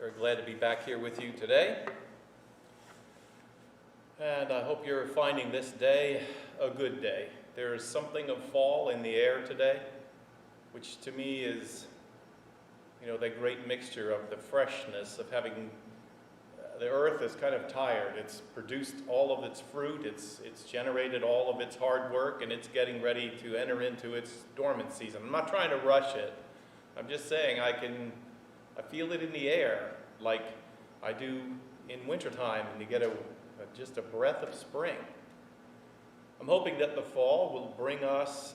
Very glad to be back here with you today. And I hope you're finding this day a good day. There is something of fall in the air today, which to me is, that great mixture of the freshness of having, the earth is kind of tired. It's produced all of its fruit, it's generated all of its hard work, and it's getting ready to enter into its dormant season. I'm not trying to rush it. I'm just saying I feel it in the air like I do in wintertime, and you get just a breath of spring. I'm hoping that the fall will bring us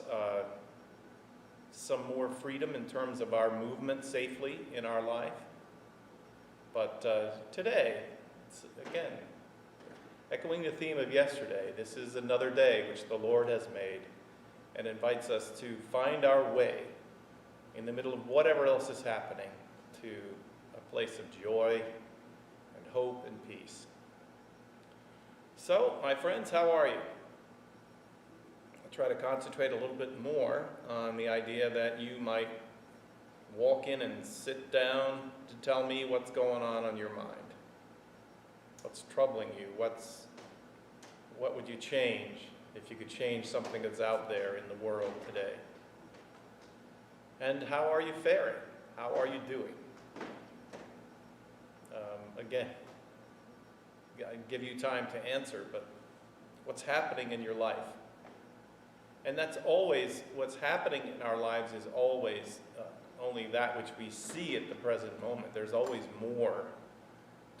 some more freedom in terms of our movement safely in our life. But today, again, echoing the theme of yesterday, this is another day which the Lord has made and invites us to find our way in the middle of whatever else is happening to a place of joy and hope and peace. So, my friends, how are you? I'll try to concentrate a little bit more on the idea that you might walk in and sit down to tell me what's going on your mind. What's troubling you? What would you change if you could change something that's out there in the world today? And how are you faring? How are you doing? Again, I give you time to answer, but what's happening in your life? And that's always, what's happening in our lives is always only that which we see at the present moment. There's always more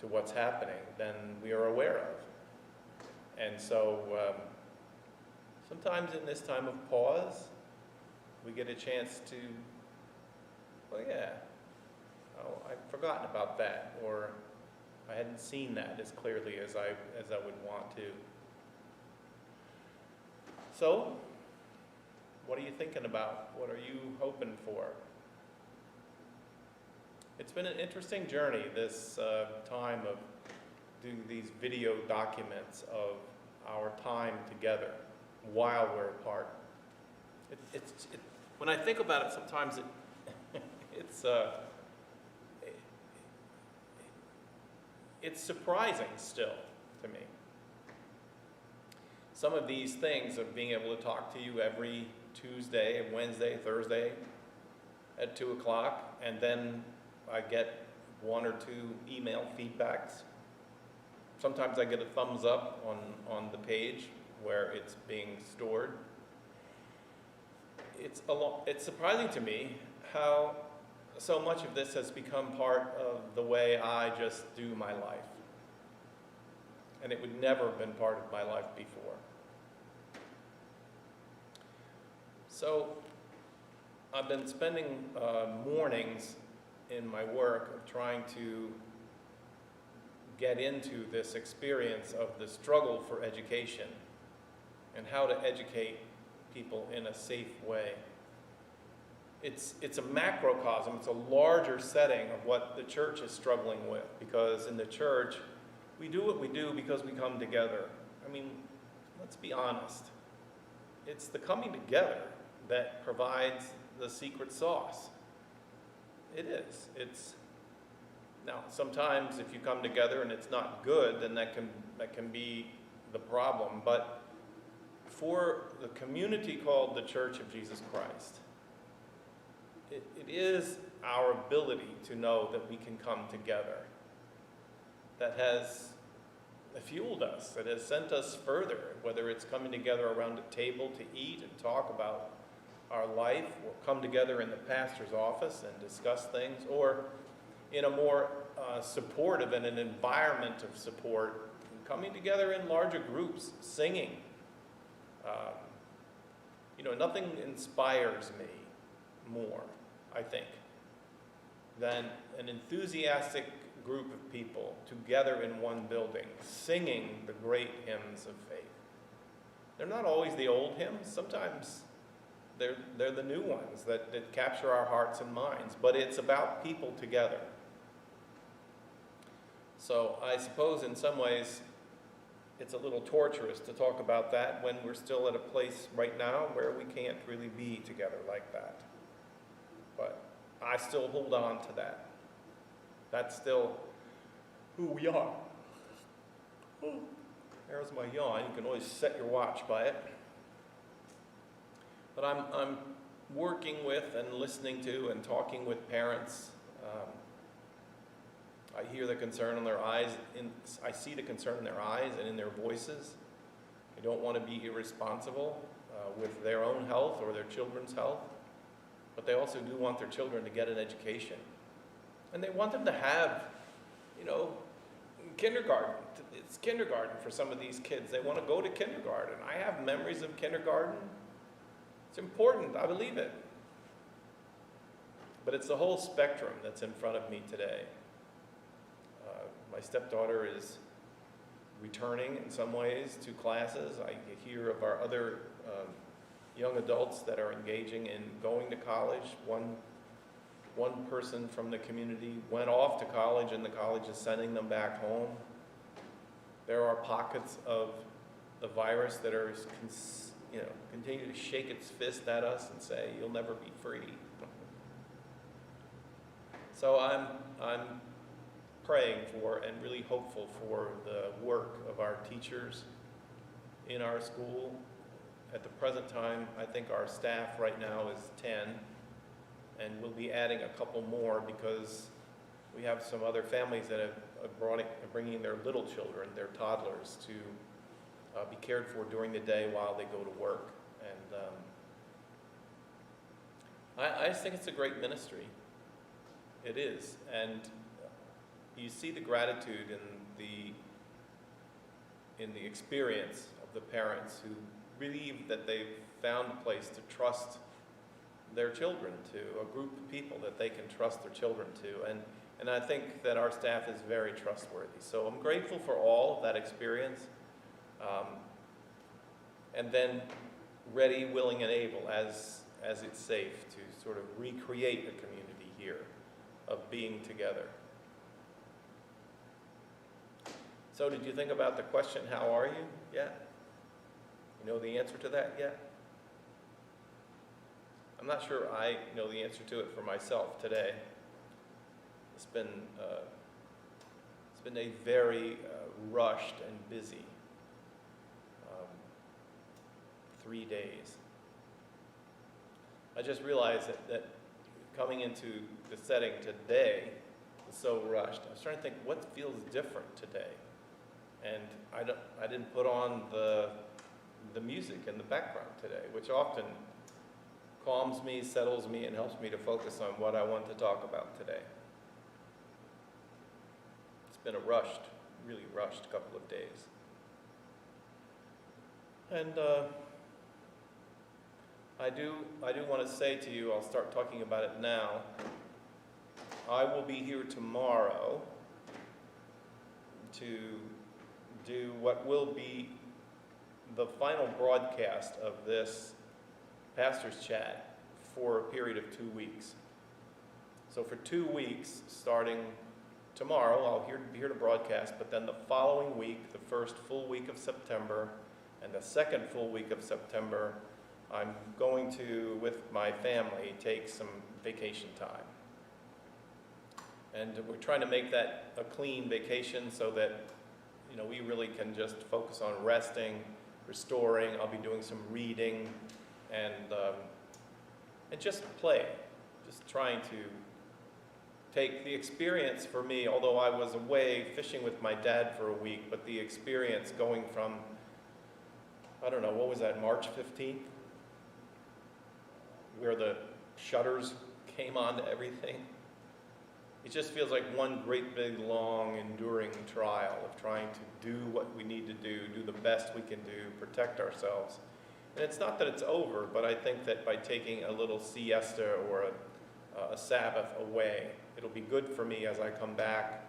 to what's happening than we are aware of. And so sometimes in this time of pause, we get a chance to, I've forgotten about that, or I hadn't seen that as clearly as I would want to. So, what are you thinking about? What are you hoping for? It's been an interesting journey, this time of doing these video documents of our time together while we're apart. When I think about it, sometimes it's surprising still to me. Some of these things of being able to talk to you every Tuesday, Wednesday, Thursday at 2 o'clock, and then I get one or two email feedbacks. Sometimes I get a thumbs up on the page where it's being stored. It's surprising to me how so much of this has become part of the way I just do my life. And it would never have been part of my life before. So I've been spending mornings in my work of trying to get into this experience of the struggle for education and how to educate people in a safe way. It's a macrocosm, it's a larger setting of what the church is struggling with, because in the church, we do what we do because we come together. I mean, let's be honest. It's the coming together that provides the secret sauce. It is. Now, sometimes if you come together and it's not good, then that can be the problem. But for the community called the Church of Jesus Christ, it is our ability to know that we can come together that has fueled us, that has sent us further, whether it's coming together around a table to eat and talk about our life, or come together in the pastor's office and discuss things, or in a more supportive and an environment of support, coming together in larger groups, singing. Nothing inspires me more, I think, than an enthusiastic group of people together in one building, singing the great hymns of faith. They're not always the old hymns. Sometimes they're the new ones that capture our hearts and minds. But it's about people together. So I suppose in some ways it's a little torturous to talk about that when we're still at a place right now where we can't really be together like that. But I still hold on to that. That's still who we are. Oh, there's my yawn. You can always set your watch by it. But I'm working with and listening to and talking with parents. I hear the concern in their eyes, I see the concern in their eyes and in their voices. They don't want to be irresponsible with their own health or their children's health, but they also do want their children to get an education. And they want them to have, kindergarten. It's kindergarten for some of these kids. They want to go to kindergarten. I have memories of kindergarten. It's important, I believe it. But it's the whole spectrum that's in front of me today. My stepdaughter is returning in some ways to classes. I hear of our other young adults that are engaging in going to college. One person from the community went off to college and the college is sending them back home. There are pockets of the virus that are, continue to shake its fist at us and say, you'll never be free. So I'm praying for and really hopeful for the work of our teachers in our school. At the present time, I think our staff right now is 10, and we'll be adding a couple more because we have some other families that are bringing their little children, their toddlers, to be cared for during the day while they go to work. And I just think it's a great ministry. It is. And you see the gratitude in the experience of the parents who believe that they've found a place to trust their children to, a group of people that they can trust their children to. And I think that our staff is very trustworthy. So I'm grateful for all of that experience. And then ready, willing, and able, as it's safe, to sort of recreate a community here of being together. So did you think about the question, how are you, yet? You know the answer to that yet? I'm not sure I know the answer to it for myself today. It's been a very rushed and busy 3 days. I just realized that coming into the setting today was so rushed. I was trying to think what feels different today. And I didn't put on the music in the background today, which often calms me, settles me, and helps me to focus on what I want to talk about today. It's been a really rushed couple of days. And I do want to say to you, I'll start talking about it now. I will be here tomorrow to do what will be the final broadcast of this pastor's chat for a period of 2 weeks. So for 2 weeks, starting tomorrow, I'll be here to broadcast, but then the following week, the first full week of September, and the second full week of September, I'm going to, with my family, take some vacation time. And we're trying to make that a clean vacation so that we really can just focus on resting, restoring. I'll be doing some reading and just play. Just trying to take the experience for me, although I was away fishing with my dad for a week, but the experience going from, I don't know, what was that, March 15th? Where the shutters came on to everything. It just feels like one great big long enduring trial of trying to do what we need to do the best we can do, protect ourselves. And it's not that it's over, but I think that by taking a little siesta or a Sabbath away, it'll be good for me as I come back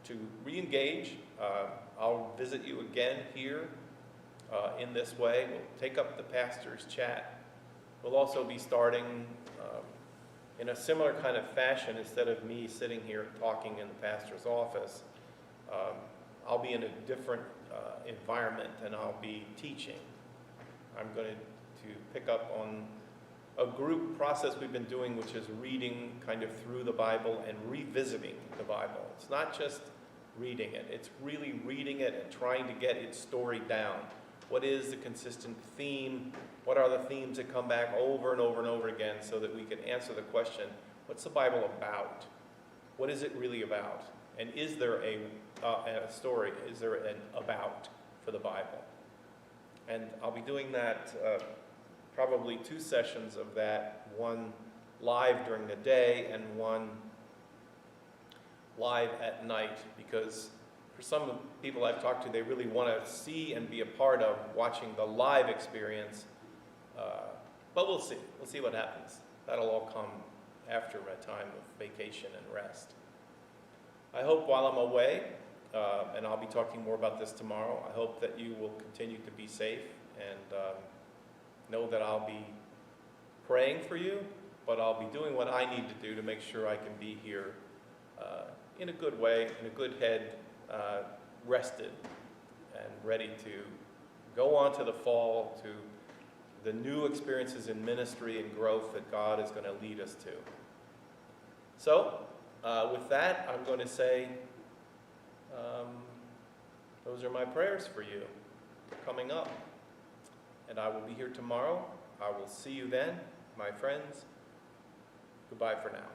to re-engage. I'll visit you again here in this way. We'll take up the pastor's chat. We'll also be starting in a similar kind of fashion. Instead of me sitting here talking in the pastor's office, I'll be in a different environment and I'll be teaching. I'm going to pick up a group process we've been doing, which is reading kind of through the Bible and revisiting the Bible. It's not just reading it, it's really reading it and trying to get its story down. What is the consistent theme? What are the themes that come back over and over and over again so that we can answer the question, what's the Bible about? What is it really about? And is there a story? Is there an about for the Bible? And I'll be doing that probably 2 sessions of that, one live during the day and one live at night, because for some people I've talked to, they really want to see and be a part of watching the live experience. But we'll see. We'll see what happens. That'll all come after a time of vacation and rest. I hope while I'm away, and I'll be talking more about this tomorrow, I hope that you will continue to be safe and know that I'll be praying for you, but I'll be doing what I need to do to make sure I can be here in a good way, in a good head, rested and ready to go on to the fall, to the new experiences in ministry and growth that God is going to lead us to. So, with that, I'm going to say, those are my prayers for you coming up. And I will be here tomorrow. I will see you then, my friends. Goodbye for now.